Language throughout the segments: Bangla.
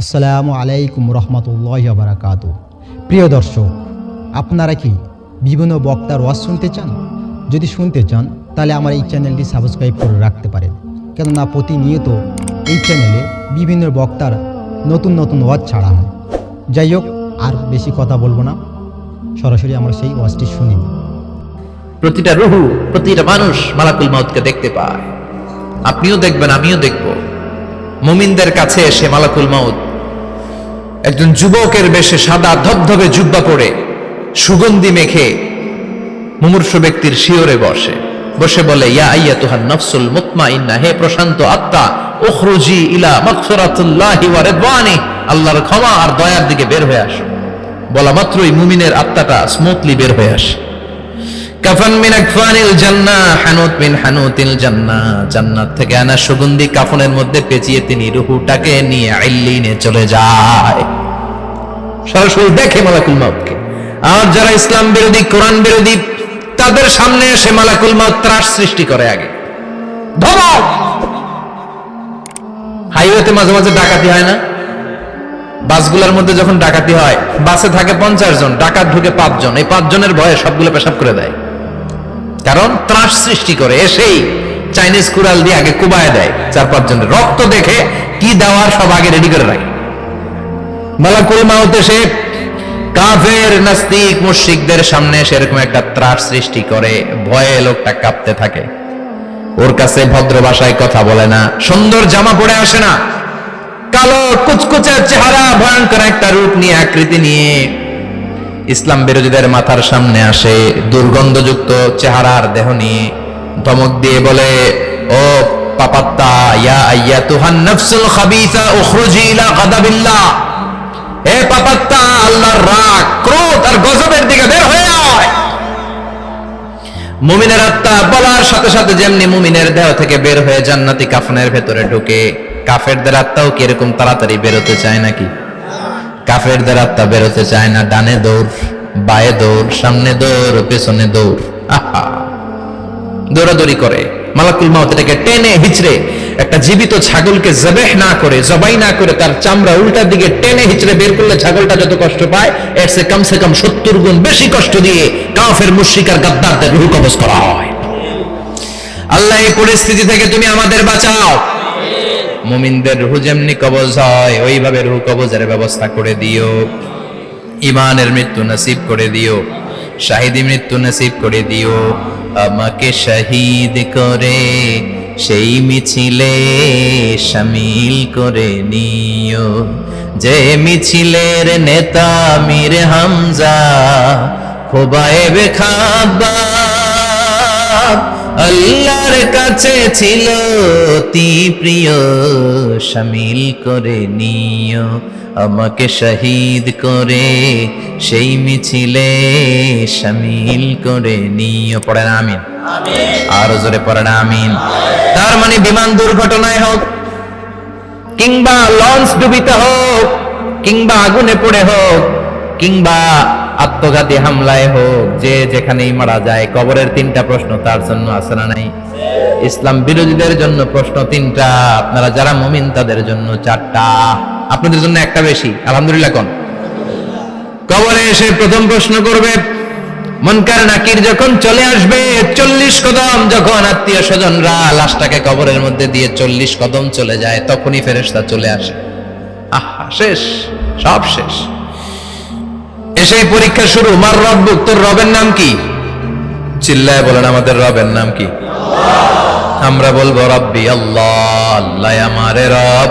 আসসালামু আলাইকুম রহমতুল্লাহি ওয়া বারাকাতুহু। প্রিয় দর্শক, আপনারা কি বিভিন্ন বক্তার ওয়াজ শুনতে চান? যদি শুনতে চান তাহলে আমার এই চ্যানেলটি সাবস্ক্রাইব করে রাখতে পারেন, কেননা প্রতিনিয়ত এই চ্যানেলে বিভিন্ন বক্তার নতুন নতুন ওয়াজ ছাড়া হয়। যাই হোক, আর বেশি কথা বলবো না, সরাসরি আমরা সেই ওয়াজটি শুনি। প্রতিটা রুহু, প্রতিটা মানুষ মালাকুল মাউতকে দেখতে পায়। আপনিও দেখবেন, আমিও দেখব। মুমিনদের কাছে এসে মালাকুল মাউত একজন যুবকের বেশে সাদা ধবধবে জুব্বা পরে সুগন্ধি মেখে মুমূর্ষু ব্যক্তির শিয়রে বসে বলে, ইয়া আইয়াতুহান নাফসুল মুতমাইন্না, হে প্রশান্ত আত্মা, উখরুজি ইলা মাগফিরাতুল্লাহি ওয়া রিদওয়ানি, আল্লাহর ক্ষমা আর দয়ার দিকে বের হয়ে আসো। বলা মাত্রই মুমিনের আত্মাটা স্মুথলি বের হয়ে আসে। কাফান মিন আকফানিল জান্নাহ, হানুত মিন হানুতিল জান্নাহ, জান্নাত থেকে আনা সুগন্ধি কাফনের মধ্যে পেঁচিয়ে তিনি রূহটাকে নিয়ে ইল্লিনে চলে যায়। সরাসরি দেখে মালাকুল মাউতকে। আর যারা ইসলাম বিরোধী, কোরআন বিরোধী, তাদের সামনে এসে মালাকুল মাউত ত্রাস সৃষ্টি করে। আগে ধমক। হাইওয়েতে মাঝে মাঝে ডাকাতি হয় না? বাসগুলোর মধ্যে যখন ডাকাতি হয়, বাসে থাকে 50 জন, ডাকাত ঢুকে 5 জন। এই 5 জনের ভয়ে সবগুলো পেশাব করে দেয়, কারণ ত্রাস সৃষ্টি করে। এসেই চাইনিজ কুড়াল দিয়ে আগে কুবায় দেয় 4-5 জনের। রক্ত দেখে কি দেওয়ার সব আগে রেডি করে রাখে। মালাকুল মাউত এসে কাফের, নাস্তিক, মুশরিকদের সামনে সেরকম একটা ত্রাস সৃষ্টি করে। ভয়ে লোকটা কাঁপতে থাকে। ওর কাছে ভদ্র ভাষায় কথা বলে না, সুন্দর জামা পরে আসে না, কালো কুচকুচে চেহারা, ভয়ঙ্কর একটা রূপ নিয়ে, আকৃতি নিয়ে ইসলাম বিরোধীদের মাথার সামনে আসে। দুর্গন্ধযুক্ত চেহারার দেহ নিয়ে ধমক দিয়ে বলে, ও পাপাত্তা, ইয়া আইয়াতুহান নাফসুল খাবিসা উখরুজি ইলা গাদাবিল্লাহ, হে পাপাত্তা, আল্লাহর রাগ, ক্রোধ আর গজবের দিকে বের হয়ে আয়। মুমিনের আত্মা বলার সাথে সাথে যেমনি মুমিনের দেহ থেকে বের হয়ে জান্নাতি কাফনের ভেতরে ঢুকে, কাফেরদের আত্মাও কি এরকম তাড়াতাড়ি বেরোতে চায় নাকি? কাফেরদের আত্মা বেরোতে চায় না। ডানে দৌড়, বায়ে দৌড়, সামনে দৌড়, পেছনে দৌড়, আহা, দৌড়াদৌড়ি করে। মালাকুল মাউত এটাকে টেনে হিচড়ে, একটা জীবিত ছাগলকে জবাই না করে তার চামড়া উল্টার দিকে টেনে হিচড়ে বের করলে ছাগলটা যত কষ্ট পায়, এর চেয়ে কমসে কম 70 গুণ বেশি কষ্ট দিয়ে কাফের, মুশরিক আর গাদ্দারদের রূহ কবজ করা হয়। আল্লাহ, এই পরিস্থিতি থেকে তুমি আমাদের বাঁচাও। মুমিনদের রূহ যেমনি কবজ হয়, ওইভাবে রূহ কবজের ব্যবস্থা করে দিও। ইমানের মৃত্যু নসিব করে দিও, শাহিদি মৃত্যু নসিব করে দিও। আমাকে শহীদ করে সেই মিছিলে শামিল করে নিও, যে মিছিলের নেতা মীর হামজা, খোবায়েবে খাব্বাব, আল্লাহর কাছে ছিল অতি প্রিয়, শামিল করে নিও। আমাকে শহীদ করে সেই মিছিলে শামিল করে নিও। পড়েন আমিন। আরো জোরে পড়েন আমিন। তার মানে বিমান দুর্ঘটনায় হোক, কিংবা লঞ্চ ডুবিতে হোক, কিংবা আগুনে পড়ে হোক, কিংবা আত্মঘাতী হামলায় হোক, যে যেখানেই মারা যায়, কবরের 3টা প্রশ্ন তার জন্য আছে না নাই? ইসলাম বিরোধীদের জন্য প্রশ্ন 3টা, আপনারা যারা মুমিন তাদের জন্য 4টা, আপনাদের জন্য একটা বেশি। আলহামদুলিল্লাহ কোন? কবরে এসে প্রথম প্রশ্ন করবে, মুনকার নাকির যখন চলে আসবে, 40 কদম যখন আত্মীয় স্বজনরা লাশটাকে কবরের মধ্যে দিয়ে 40 কদম চলে যায়, তখনই ফেরেশতা চলে আসে। আহা, শেষ, সব শেষ। এসে পরীক্ষা শুরু। মার রব্বুক, তোর রবের নাম কি? চিল্লায় বলেন, আমাদের রবের নাম কি? আমরা বলবো রব্বি আল্লাহ, আল্লাহ আমারে রব।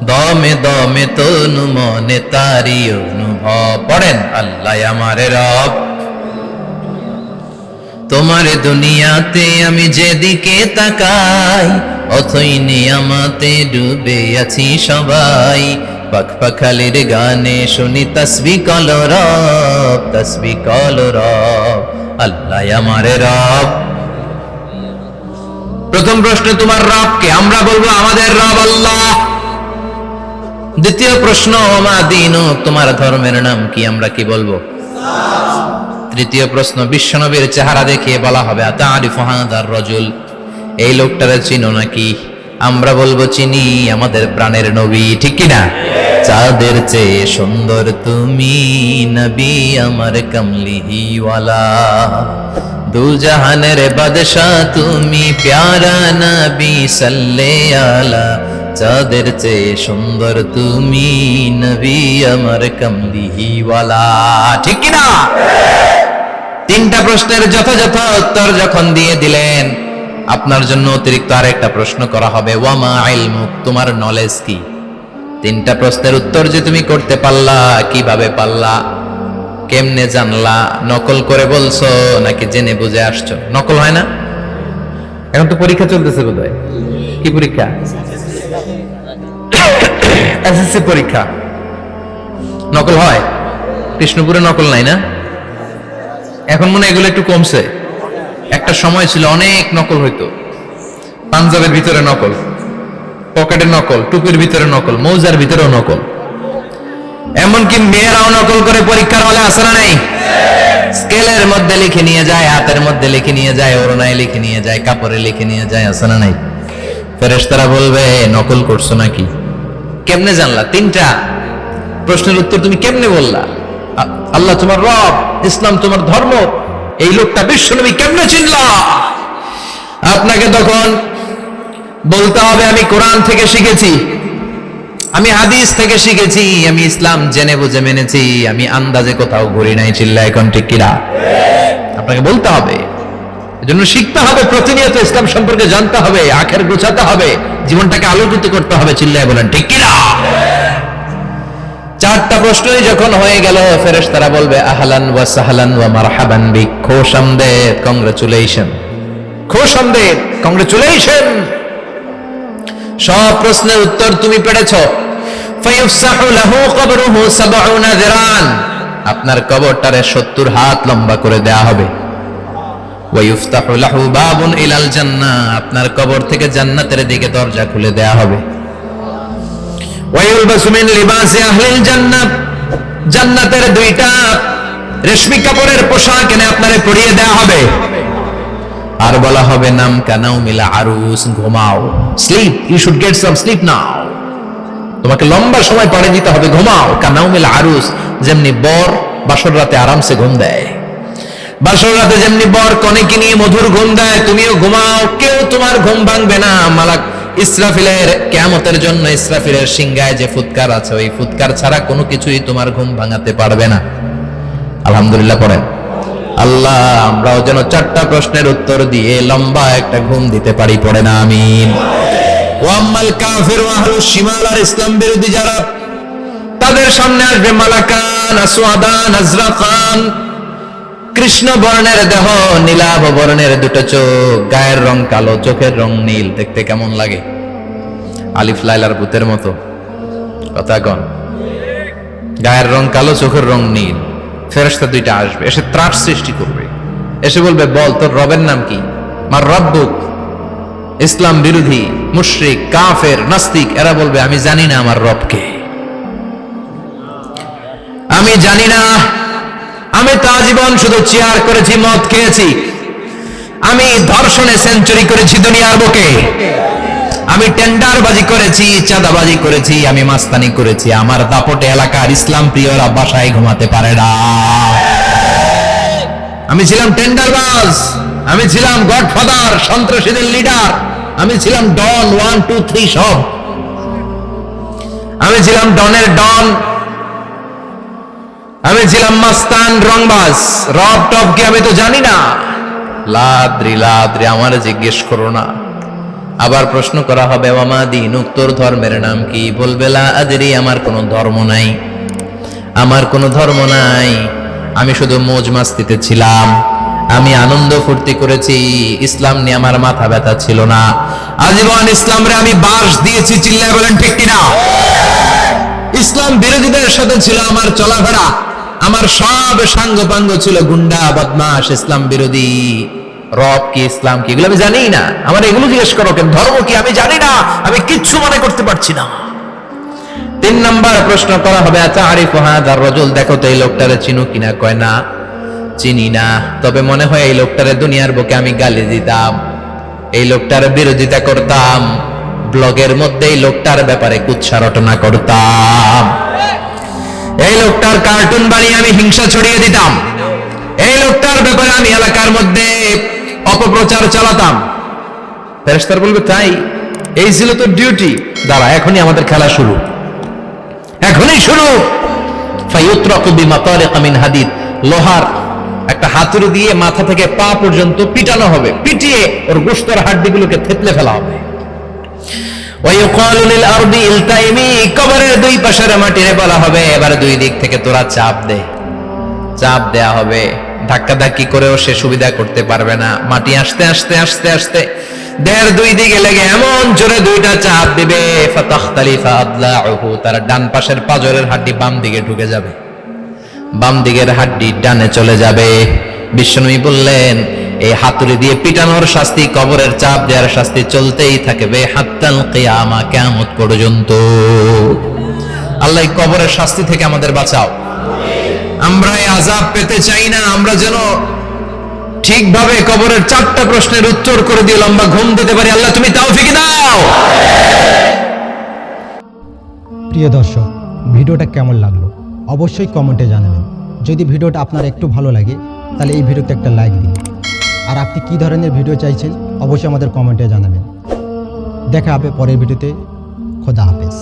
দমে দমে তনু মনে তারি অনুভব। পড়েন, আল্লাহ আমারে রব। তোমার দুনিয়াতে আমি যেদিকে তাকাই, অথই নিয়ামতে ডুবে আছি সবাই। পাখপাখালির গানে শুনি তসবিহ কলো রব, তসবিহ কলো রব, আল্লাহ আমারে রব। প্রথম প্রশ্ন, তোমার রব কে? আমরা বলবো আমাদের রব আল্লাহ। দ্বিতীয় প্রশ্ন, ওমা দীনু, তোমার ধর্মের নাম কি? আমরা কি বলবো? তৃতীয় প্রশ্ন, বিশ্বনবীর চেহারা দেখিয়ে বলা হবে, আতারিফু হাযার রাজুল, এই লোকটারে চিনো নাকি? আমরা বলবো চিনি আমাদের প্রাণের নবী, ঠিক কিনা? চাঁদের চেয়ে সুন্দর তুমি নবী আমার কামলিওয়ালা, দু জাহানের বাদশাহ তুমি প্যারা নবী সাল্লে আলা, চাঁদের চেয়ে সুন্দর তুমি নবী আমার কামলিওয়ালা, ঠিক কিনা? তিনটা প্রশ্নের যথাযথ উত্তর যখন দিয়ে দিলেন, আপনার জন্য অতিরিক্ত আরেকটা প্রশ্ন করা হবে, ওয়ামা ইলমুক, তোমার নলেজ কি? তিনটা প্রশ্নের উত্তর যে তুমি করতে পারলা, কিভাবে পারলা, কেমনে জানলা? নকল করে বলছো নাকি জেনে বুঝে আসছো? নকল হয় না? এখন তো পরীক্ষা চলতেছে বোধহয়। কি পরীক্ষা? এসএসসি পরীক্ষা। নকল হয়? কৃষ্ণপুরে নকল নাই না? এখন মনে হয় এগুলো একটু কমছে। একটা সময় ছিল অনেক নকল হইতো, পাঞ্জাবের ভিতরে নকল, পকেটে নকল, টুপির ভিতরে নকল, মৌজার ভিতরেও নকল, এমনকি মেয়েরাও নকল করে পরীক্ষার হলে আসে না নাই? স্কেলের মধ্যে লিখে নিয়ে যায়, হাতের মধ্যে লিখে নিয়ে যায়, ওড়নায় লিখে নিয়ে যায়, কাপড়ে লিখে নিয়ে যায়, আসে না নাই? ফেরেশতারা বলবে নকল করছো নাকি? কেমনে জানলা? তিনটা প্রশ্নের উত্তর তুমি কেমনে বললা? আল্লাহ তোমার রব, ইসলাম তোমার ধর্ম, এই লোকটা বিশ্বনবী, কেমনে চিনলা? আপনাকে তখন বলতে হবে আমি কোরআন থেকে শিখেছি, আমি হাদিস থেকে শিখেছি, আমি ইসলাম জেনে বুঝে মেনেছি, আমি আন্দাজে কোথাও ঘুরি নাই। চিল্লা এখন ঠিক কিনা? আপনাকে বলতে হবে, এজন্য শিখতে হবে, প্রতিনিয়ত ইসলাম সম্পর্কে জানতে হবে, আখের গোছাতে হবে, জীবনটাকে আলোকিত করতে হবে। চিল্লায় বলেন ঠিক কিনা? চারটা প্রশ্নই যখন হয়ে গেল, ফেরেশতারা বলবে আহলান ওয়া সাহলান ওয়া মারহাবান বিক, খোশামদেদ, কংগ্রাচুলেশন, খোশামদেদ, কংগ্রাচুলেশন, সব প্রশ্নের উত্তর তুমি পেরেছো। ফায়ুফসাহু লাহু কবরুহু ৭০ যিরান, আপনার কবরটারে ৭০ হাত লম্বা করে দেয়া হবে। ওয়া ইফতাহু লাহু বাবুন ইলাল জান্নাহ, আপনার কবর থেকে জান্নাতের দিকে দরজা খুলে দেয়া হবে। ওয়া ইউলবাসু মিন লিবাসি আহলিল জান্নাহ, জান্নাতের দুইটা রেশমি কাপড়ের পোশাক এনে আপনারে পরিয়ে দেয়া হবে। আর বলা হবে নাম কানাও মিলা আরুস, ঘুমাও, sleep, you should get some sleep now, তোমাকে লম্বা সময় পরে দিতে হবে, ঘুমাও। কানাও মিলা আরুস, যেমনি বর বাসর রাতে আরামসে ঘুম দেয়, বাসর রাতে যেমনি বর কনেকে নিয়ে মধুর ঘুম দেয়, তুমিও ঘুমাও, কেউ তোমার ঘুম ভাঙবে না। মালাক ইসরাফিলের কিয়ামতের জন্য ইসরাফিলের সিংহায় যে ফুৎকার আছে, ওই ফুৎকার ছাড়া কোনো কিছুই তোমার ঘুম ভাঙাতে পারবে না। আলহামদুলিল্লাহ পড়েন। আল্লাহ আমরাও যেন চারটা প্রশ্নের উত্তর দিয়ে লম্বা একটা ঘুম দিতে পারি, পড়ে না আমিন। ওয়াম্মাল কাফির ওয়া আহলুশ শিমাল, আর ইসলাম বিরোধী যারা, তাদের সামনে আসবে মালাকান আসওয়াদান আজরাকান, কৃষ্ণ বর্ণের দেহ, নীলাভ বর্ণের দুটো চোখ, গায়ের রং কালো, চোখের রং নীল, দেখতে কেমন লাগে? আলিফ লাইলার ভূতের মতো, কথা কন। গায়ের রং কালো, চোখের রং নীল। ফেরেশতা দুইটা আসবে, এসে ত্রাস সৃষ্টি করবে, এসে বলবে বল তোর রবের নাম কি? মার রব্বুক। ইসলাম বিরোধী মুশরিক, কাফের, নাস্তিক এরা বলবে আমি জানি না আমার রবকে, আমি জানি না, আমি তো আজীবন শুধু চেয়ার করেছি, মদ খেয়েছি, আমি ধর্ষণে সেঞ্চুরি করেছি দুনিয়ার বুকে, আমি টেন্ডারবাজি করেছি, চাঁদাবাজি করেছি, আমি মাস্তানি করেছি, আমার দাপটে এলাকার ইসলাম প্রিয়রা বাসায় ঘুমাতে পারে না। আমি ছিলাম টেন্ডারবাজ, আমি ছিলাম গডফাদার, সন্ত্রাসীদের লিডার, আমি ছিলাম ডন 1 2 3 সব, আমি ছিলাম ডনের ডন, আমি ছিলাম মাস্তান, রংবাজ, রব টপ কি আমি তো জানি না। লাদ্রি লাদ্রি, আমার জিজ্ঞেস করো না। আবার প্রশ্ন করা হবে ওয়ামা দীনুক, তোর ধর্মের নাম কি? বলবে লা আদরি, আমার কোনো ধর্ম নাই, আমার কোনো ধর্ম নাই, আমি শুধু মৌজ মাস্তিতে ছিলাম, আমি আনন্দ ফুর্তি করেছি, ইসলাম নিয়ে আমার মাথা ব্যথা ছিল না, আজীবন ইসলামরে আমি বাস দিয়েছি। চিল্লায় বলেন ঠিক কিনা? ইসলাম বিরোধীদের সাথে ছিল আমার চলাফেরা, আমার সব সাঙ্গপাঙ্গ ছিল গুন্ডা বদমাশ, ইসলাম বিরোধী। রব কি, ইসলাম কি, এগুলো আমি জানি না, আমার এগুলো জিজ্ঞেস করো কেন? ধর্ম কি আমি জানি না, আমি কিচ্ছু মনে করতে পারছি না। 3 নম্বর প্রশ্ন করা হবে আতারিফু হাযার রাজুল, দেখো তো এই লোকটারে চিনো কিনা? কয় না, চিনি না, তবে মনে হয় এই লোকটারে দুনিয়ার বুকে আমি গালি দিতাম, এই লোকটার বিরোধিতা করতাম, ব্লগের মধ্যে এই লোকটার ব্যাপারে কুৎসা রটনা করতাম, এই লোকটার কার্টুন বানিয়ে আমি হিংসা ছড়িয়ে দিতাম, এই লোকটার ব্যাপারে আমি এলাকার মধ্যে অপপ্রচার চালাতাম। ফেরেশতারা বলবে তাই, এই ছিল তোর ডিউটি, দাঁড়া এখনই আমাদের খেলা শুরু, এখনই শুরু। ফায়ুতরাকু বিমাতারিক মিন হাদিদ, লোহার একটা হাতুড়ি দিয়ে মাথা থেকে পা পর্যন্ত পিটানো হবে, পিটিয়ে ওর গোশতের হাড্ডিগুলোকে থেতলে ফেলা হবে। ওয়ায়ুকালু লিল আরদি ইলতাইমি, কবরের দুই পাশের মাটিরে বলা হবে এবার দুই দিক থেকে তোরা চাপ দে, চাপ দেয়া হবে, ধাক্কা ধাক্কি করেও সে সুবিধা করতে পারবে না। মাটি আস্তে আস্তে আস্তে আস্তে দেহের দুই দিকে লেগে এমন জোরে দুইটা চাপ দিবে, ফাতাখতালিফা আদলাউহু, তার ডান পাশের পাজরের হাড্ডি বাম দিকে ঢুকে যাবে, বাম দিকের হাড্ডি ডানে চলে যাবে। বিশ্বনবী বললেন এই হাতুড়ি দিয়ে পিটানোর শাস্তি, কবরের চাপ দেওয়ার শাস্তি চলতেই থাকবে হাত্তাল কিয়ামা, কিয়ামত পর্যন্ত। আল্লাহ কবরের শাস্তি থেকে আমাদের বাঁচাও। আমরা এই আযাব পেতে চাই না, আমরা যেন ঠিকভাবে কবরের 4টা প্রশ্নের উত্তর করে দিয়ে লম্বা ঘুম দিতে পারি। আল্লাহ তুমি তৌফিক দাও। প্রিয় দর্শক, ভিডিওটা কেমন লাগলো অবশ্যই কমেন্টে জানাবেন। যদি ভিডিওটা আপনার একটু ভালো লাগে তাহলে এই ভিডিওতে একটা লাইক দিন। আর আপনি কী ধরনের ভিডিও চাইছেন অবশ্যই আমাদের কমেন্টে জানাবেন। দেখা হবে পরের ভিডিওতে। খোদা হাফেজ।